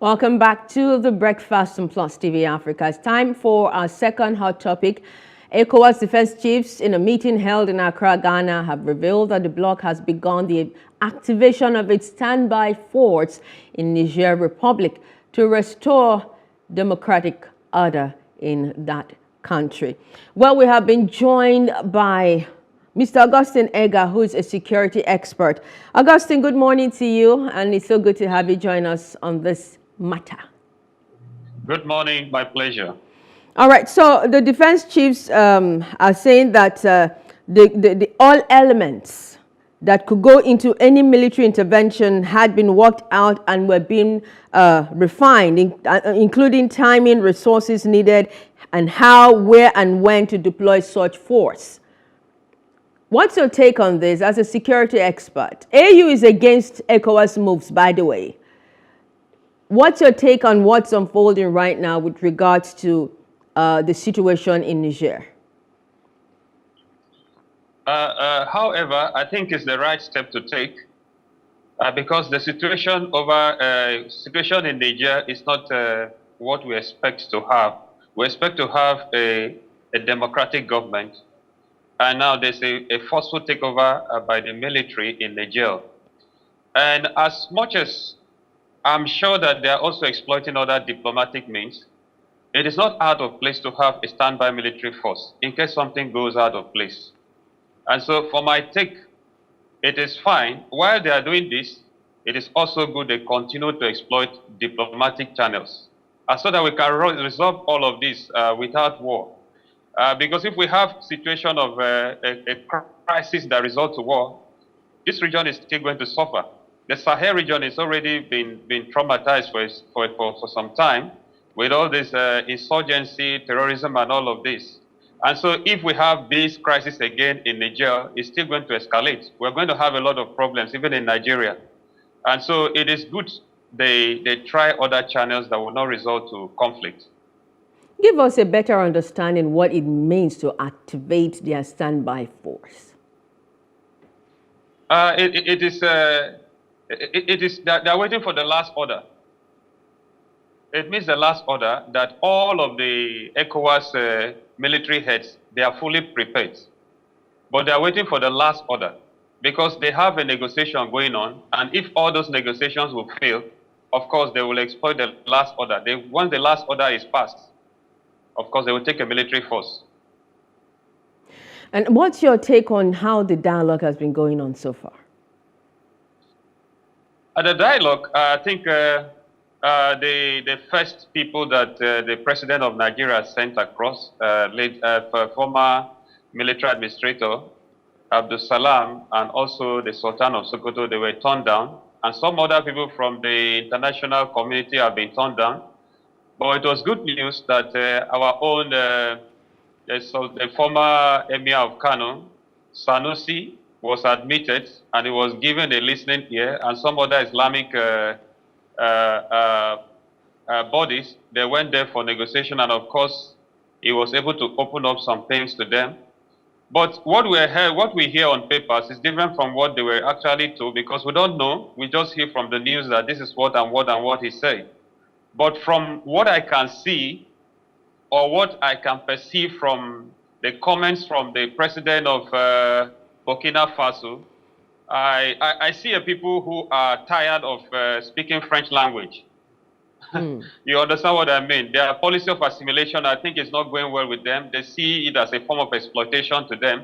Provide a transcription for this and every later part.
Welcome back to the Breakfast on Plus TV Africa. It's time for our second hot topic. ECOWAS defense chiefs in a meeting held in Accra, Ghana, have revealed that the bloc has begun the activation of its standby force in Niger Republic to restore democratic order in that country. Well, we have been joined by Mr. Augustine Ega, who is a security expert. Augustine, good morning to you, and it's so good to have you join us on this matter. Good morning, my pleasure. All right, so the defense chiefs are saying that the all elements that could go into any military intervention had been worked out and were being refined, including timing, resources needed, and how, where, and when to deploy such force. What's your take on this as a security expert? AU is against ECOWAS moves, by the way. What's your take on what's unfolding right now with regards to the situation in Niger? However, I think it's the right step to take because the situation in Niger is not what we expect to have. We expect to have a democratic government, and now there's a forceful takeover by the military in Niger. And as much as I'm sure that they are also exploiting other diplomatic means, it is not out of place to have a standby military force in case something goes out of place. And so for my take, it is fine. While they are doing this, it is also good they continue to exploit diplomatic channels so that we can resolve all of this without war. Because if we have a situation of a crisis that results in war, this region is still going to suffer. The Sahel region has already been traumatized for some time with all this insurgency, terrorism, and all of this. And so if we have this crisis again in Niger, it's still going to escalate. We're going to have a lot of problems, even in Nigeria. And so it is good they try other channels that will not result to conflict. Give us a better understanding what it means to activate their standby force. It is that they're waiting for the last order. It means the last order that all of the ECOWAS military heads, they are fully prepared. But they are waiting for the last order because they have a negotiation going on. And if all those negotiations will fail, of course, they will exploit the last order. Once the last order is passed, of course, they will take a military force. And what's your take on how the dialogue has been going on so far? The dialogue, I think the first people that the president of Nigeria sent across, former military administrator, Abdul Salam, and also the Sultan of Sokoto, they were turned down. And some other people from the international community have been turned down. But it was good news that our own, the former Emir of Kano, Sanusi, was admitted and he was given a listening ear, and some other Islamic bodies, they went there for negotiation, and of course, he was able to open up some things to them. But what we hear on papers is different from what they were actually told, because we don't know. We just hear from the news that this is what and what he said. But from what I can see, or what I can perceive from the comments from the president of Burkina Faso, I see people who are tired of speaking French language. You understand what I mean? Their policy of assimilation, I think, is not going well with them. They see it as a form of exploitation to them.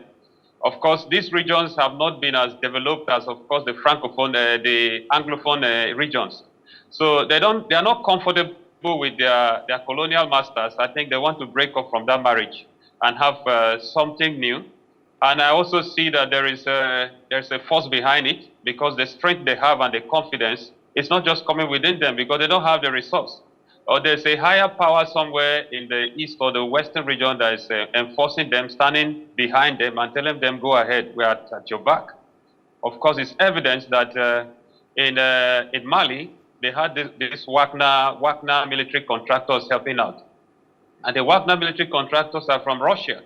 Of course, these regions have not been as developed as, of course, the Francophone, the Anglophone regions. So they are not comfortable with their colonial masters. I think they want to break off from that marriage and have something new. And I also see that there's a force behind it, because the strength they have and the confidence, it's not just coming within them because they don't have the resource. Or there's a higher power somewhere in the east or the western region that is enforcing them, standing behind them and telling them, go ahead, we're at your back. Of course, it's evidence that in Mali, they had this Wagner military contractors helping out. And the Wagner military contractors are from Russia.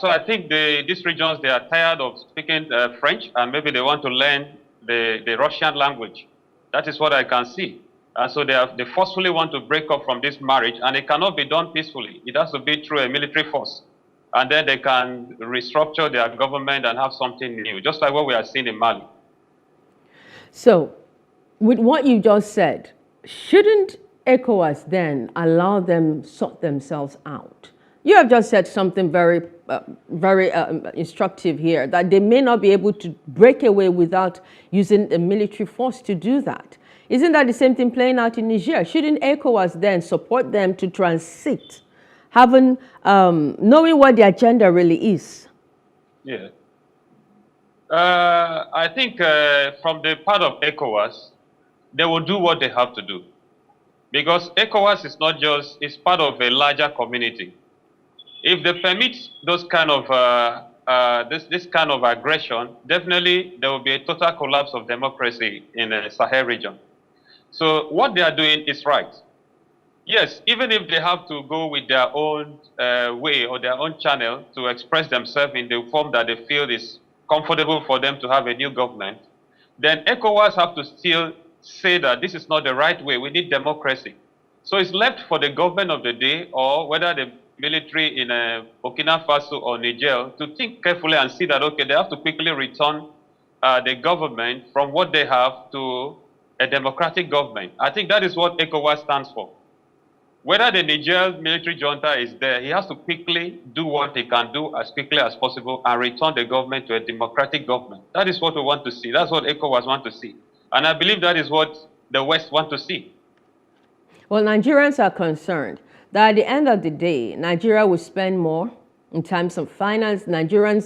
So I think these regions, they are tired of speaking French, and maybe they want to learn the Russian language. That is what I can see. And so they forcefully want to break up from this marriage, and it cannot be done peacefully. It has to be through a military force. And then they can restructure their government and have something new, just like what we are seeing in Mali. So, with what you just said, shouldn't ECOWAS then allow them sort themselves out? You have just said something very instructive here, that they may not be able to break away without using a military force to do that. Isn't that the same thing playing out in Niger? Shouldn't ECOWAS then support them to transit, knowing what the agenda really is? Yeah. I think from the part of ECOWAS, they will do what they have to do. Because ECOWAS is not just, it's part of a larger community. If they permit those kind of, this kind of aggression, definitely there will be a total collapse of democracy in the Sahel region. So what they are doing is right. Yes, even if they have to go with their own way or their own channel to express themselves in the form that they feel is comfortable for them to have a new government, then ECOWAS have to still say that this is not the right way. We need democracy. So it's left for the government of the day, or whether the military in Burkina Faso or Niger, to think carefully and see that, okay, they have to quickly return the government from what they have to a democratic government. I think that is what ECOWAS stands for. Whether the Niger military junta is there, he has to quickly do what he can do as quickly as possible and return the government to a democratic government. That is what we want to see. That's what ECOWAS want to see. And I believe that is what the West want to see. Well, Nigerians are concerned that at the end of the day, Nigeria will spend more in terms of finance. Nigeria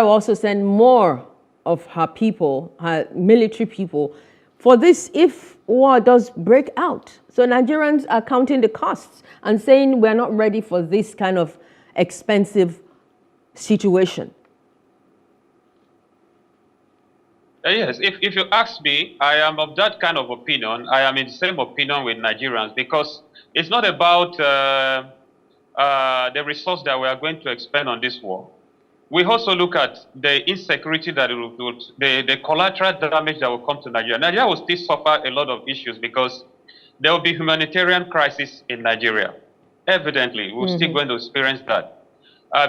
will also send more of her people, her military people, for this if war does break out. So Nigerians are counting the costs and saying we're not ready for this kind of expensive situation. Yes, if you ask me, I am of that kind of opinion. I am in the same opinion with Nigerians, because it's not about the resource that we are going to expend on this war. We also look at the insecurity that it will, the collateral damage that will come to Nigeria. Nigeria will still suffer a lot of issues because there will be humanitarian crisis in Nigeria. Evidently, we're still going to experience that.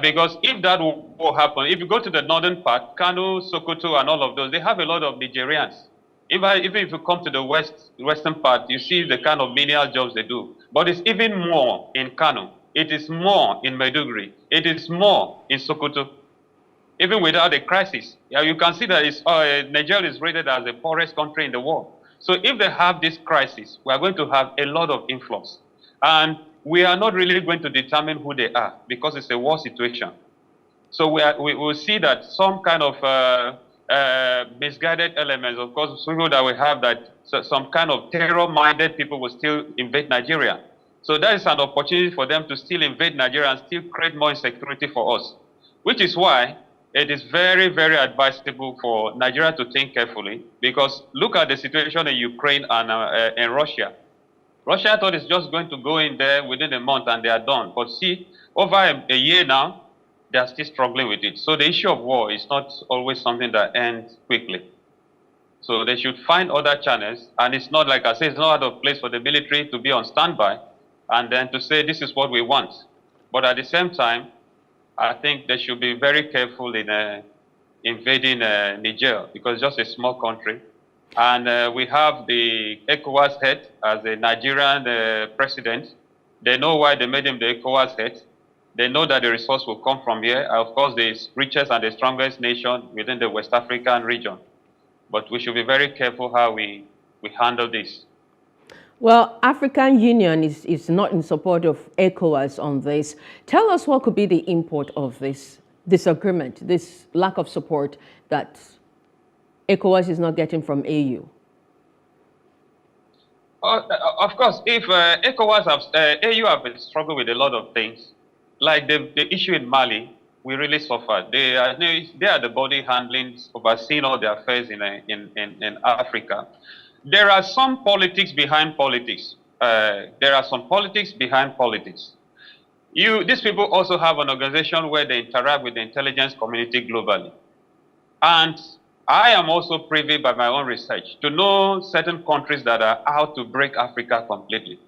Because if that will happen, if you go to the northern part, Kano, Sokoto, and all of those, they have a lot of Nigerians. Even if you come to the western part, you see the kind of menial jobs they do. But it's even more in Kano. It is more in Maiduguri. It is more in Sokoto. Even without a crisis, you can see that Nigeria is rated as the poorest country in the world. So if they have this crisis, we are going to have a lot of influx. And we are not really going to determine who they are, because it's a war situation. So we will see that some kind of misguided elements, of course, people that we have, that some kind of terror-minded people will still invade Nigeria. So that is an opportunity for them to still invade Nigeria and still create more insecurity for us, which is why it is very, very advisable for Nigeria to think carefully, because look at the situation in Ukraine and in Russia. Russia thought it's just going to go in there within a month and they are done. But see, over a year now, they are still struggling with it. So the issue of war is not always something that ends quickly. So they should find other channels. And it's not, like I said, it's not out of place for the military to be on standby and then to say this is what we want. But at the same time, I think they should be very careful in invading Niger, because it's just a small country. And we have the ECOWAS head as a Nigerian president. They know why they made him the ECOWAS head. They know that the resource will come from here. Of course, the richest and the strongest nation within the West African region. But we should be very careful how we handle this. Well, African Union is not in support of ECOWAS on this. Tell us what could be the import of this disagreement, this lack of support that ECOWAS is not getting from AU. Of course, if ECOWAS AU have struggled with a lot of things, like the issue in Mali, we really suffered. They are the body handling, overseeing all the affairs in Africa. There are some politics behind politics. There are some politics behind politics. These people also have an organization where they interact with the intelligence community globally. And I am also privy by my own research to know certain countries that are out to break Africa completely.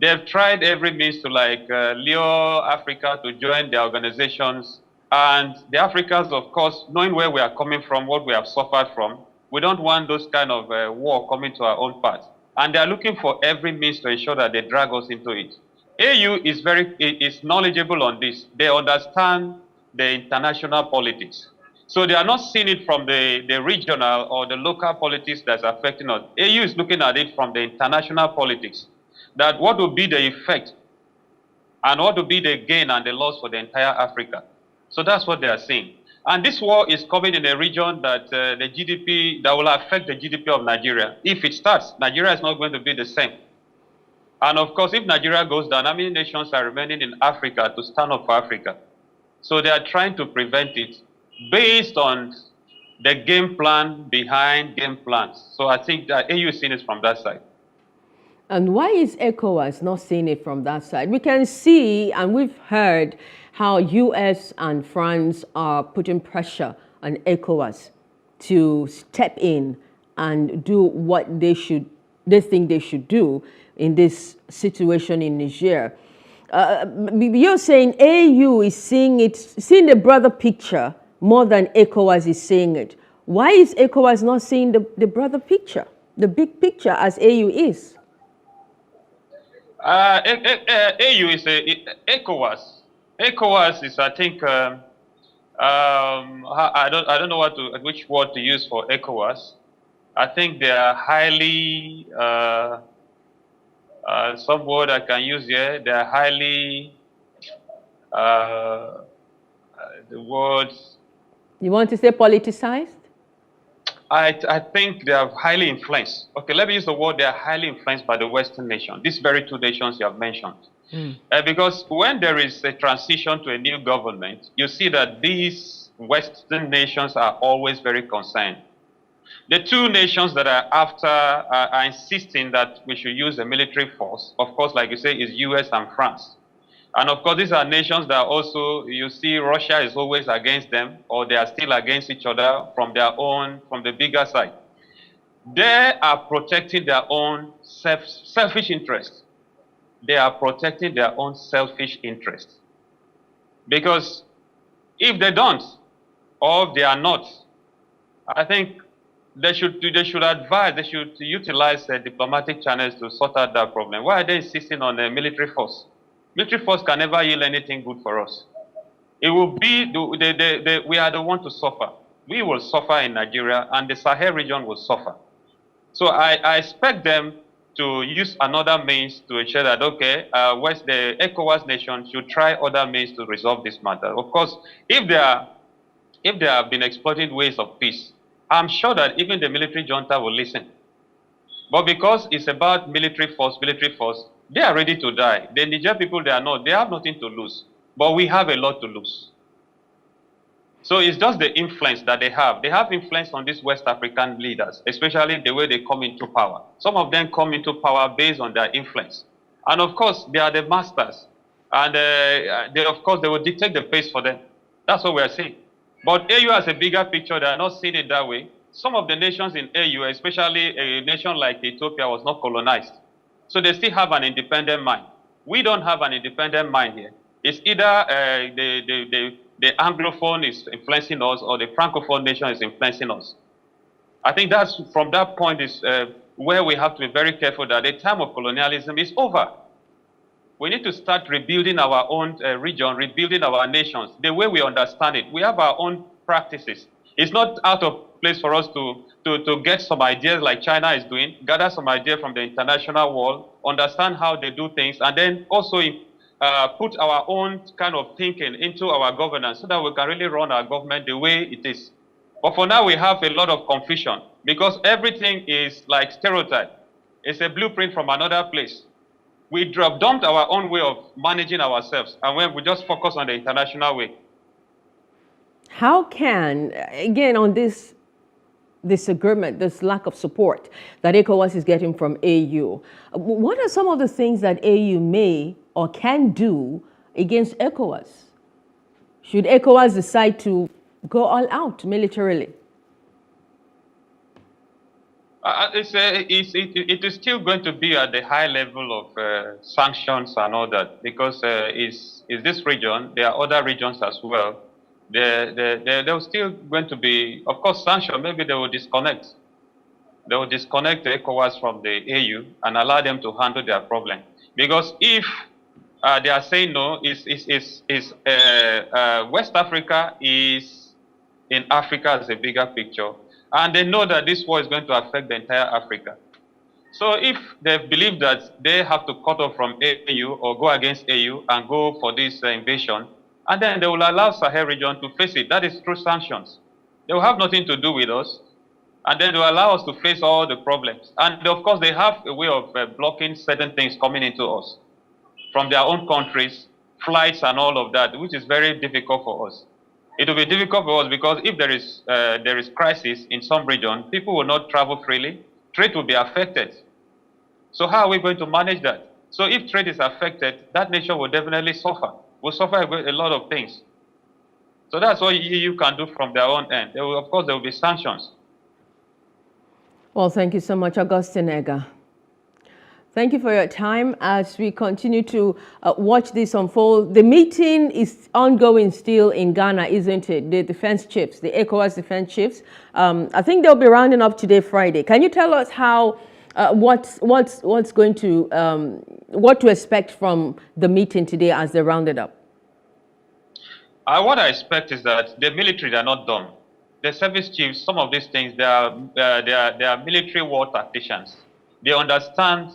They've tried every means to lure Africa to join their organizations. And the Africans, of course, knowing where we are coming from, what we have suffered from, we don't want those kind of war coming to our own part. And they are looking for every means to ensure that they drag us into it. AU is knowledgeable on this. They understand the international politics. So they are not seeing it from the regional or the local politics that's affecting us. AU is looking at it from the international politics. That what will be the effect and what will be the gain and the loss for the entire Africa. So that's what they are saying. And this war is coming in a region that the GDP, that will affect the GDP of Nigeria. If it starts, Nigeria is not going to be the same. And of course, if Nigeria goes down, how many nations are remaining in Africa to stand up for Africa? So they are trying to prevent it based on the game plan behind game plans. So I think that AU is seeing it from that side. And why is ECOWAS not seeing it from that side? We can see, and we've heard, how US and France are putting pressure on ECOWAS to step in and do what they think they should do in this situation in Niger. You're saying AU is seeing the broader picture more than ECOWAS is seeing it. Why is ECOWAS not seeing the broader picture, the big picture, as AU is? AU is ECOWAS. ECOWAS is, I think, I don't know which word to use for ECOWAS. I think they are highly, some word I can use here. They are highly, the words. You want to say politicized? I think they are highly influenced. Okay, let me use the word. They are highly influenced by the Western nation. These very two nations you have mentioned. Because when there is a transition to a new government, you see that these Western nations are always very concerned. The two nations that are after are insisting that we should use a military force, of course, like you say, is US and France. And of course, these are nations that also, you see, Russia is always against them, or they are still against each other from the bigger side. They are protecting their own selfish interests. They are protecting their own selfish interests. Because if they don't, or if they are not, I think they should advise, they should utilize diplomatic channels to sort out that problem. Why are they insisting on a military force? Military force can never yield anything good for us. It will be, we are the one to suffer. We will suffer in Nigeria, and the Sahel region will suffer. So I expect them to use another means to ensure that, okay, the ECOWAS nation should try other means to resolve this matter. Of course, if they have been exploiting ways of peace, I'm sure that even the military junta will listen. But because it's about military force, they are ready to die. The Niger people, they have nothing to lose. But we have a lot to lose. So it's just the influence that they have. They have influence on these West African leaders, especially the way they come into power. Some of them come into power based on their influence. And of course, they are the masters. And of course, they will dictate the pace for them. That's what we are saying. But AU has a bigger picture. They are not seeing it that way. Some of the nations in AU, especially a nation like Ethiopia, was not colonized. So they still have an independent mind. We don't have an independent mind here. It's either the Anglophone is influencing us or the Francophone nation is influencing us. I think that's from that point is where we have to be very careful that the time of colonialism is over. We need to start rebuilding our own region, rebuilding our nations, the way we understand it. We have our own practices. It's not out of place for us to get some ideas like China is doing, gather some ideas from the international world, understand how they do things, and then also put our own kind of thinking into our governance so that we can really run our government the way it is. But for now, we have a lot of confusion because everything is like stereotype. It's a blueprint from another place. We dumped our own way of managing ourselves, and when we just focus on the international way. How can, again, on this disagreement, this lack of support that ECOWAS is getting from AU, what are some of the things that AU may or can do against ECOWAS? Should ECOWAS decide to go all out militarily? It is still going to be at the high level of sanctions and all that, because is this region, there are other regions as well. There's still going to be, of course, sanctions. Maybe they will disconnect. They will disconnect the ECOWAS from the AU and allow them to handle their problem. Because if they are saying no, West Africa is in Africa as a bigger picture, and they know that this war is going to affect the entire Africa. So if they believe that they have to cut off from AU or go against AU and go for this invasion, and then they will allow Sahel region to face it, that is through sanctions. They will have nothing to do with us, and then they will allow us to face all the problems. And of course, they have a way of blocking certain things coming into us from their own countries, flights and all of that, which is very difficult for us. It will be difficult for us because if there is crisis in some region, people will not travel freely, trade will be affected. So how are we going to manage that? So if trade is affected, that nation will definitely suffer. Will suffer a lot of things. So that's what EU can do from their own end. Of course, there will be sanctions. Well, thank you so much, Augustine Ega. Thank you for your time as we continue to watch this unfold. The meeting is ongoing still in Ghana, isn't it? The defense chiefs, the ECOWAS defense chiefs. I think they'll be rounding up today, Friday. Can you tell us how, what to expect from the meeting today as they rounded up? What I expect is that the military, they're not done. The service chiefs, some of these things, they are military war tacticians. They understand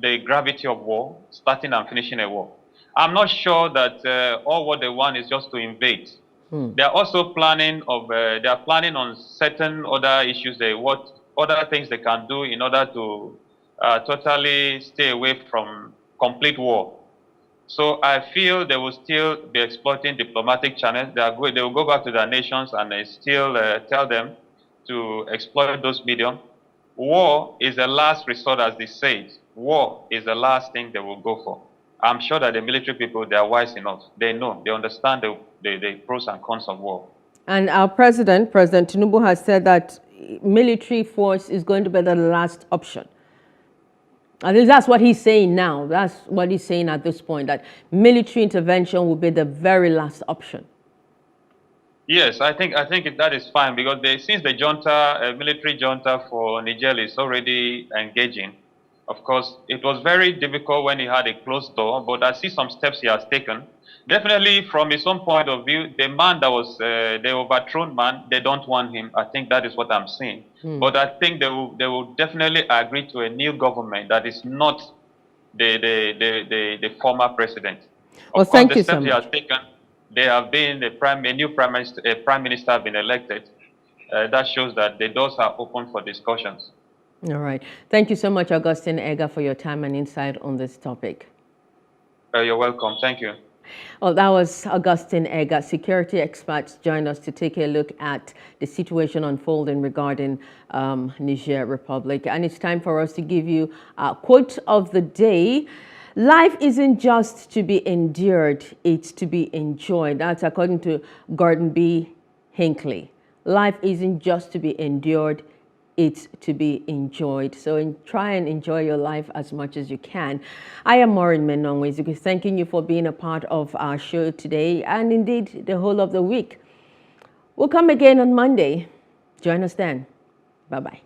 the gravity of war, starting and finishing a war. I'm not sure that all what they want is just to invade. They are also planning on certain other issues, what other things they can do in order to totally stay away from complete war. So I feel they will still be exploiting diplomatic channels. They will go back to their nations and still tell them to exploit those mediums. War is the last resort, as they say. War is the last thing they will go for. I'm sure that the military people, they are wise enough. They know, they understand the pros and cons of war. And our President Tinubu, has said that military force is going to be the last option. At least that's what he's saying now. That's what he's saying at this point, that military intervention will be the very last option. Yes, I think that is fine, because since the junta, military junta for Niger is already engaging. Of course, it was very difficult when he had a closed door, but I see some steps he has taken. Definitely, from his own point of view, the man that was the overthrown man, they don't want him. I think that is what I'm saying. But I think they will definitely agree to a new government that is not the former president. Well, thank you so much. The steps he has taken, they have been a new prime minister have been elected. That shows that the doors are open for discussions. All right. Thank you so much, Augustine Ega, for your time and insight on this topic. You're welcome. Thank you. Well, that was Augustine Ega. Security experts joined us to take a look at the situation unfolding regarding Niger Republic. And it's time for us to give you a quote of the day. Life isn't just to be endured, it's to be enjoyed. That's according to Gordon B. Hinckley. Life isn't just to be endured, it's to be enjoyed. So try and enjoy your life as much as you can. I am Maureen Menongwe, thanking you for being a part of our show today and indeed the whole of the week. We'll come again on Monday. Join us then. Bye-bye.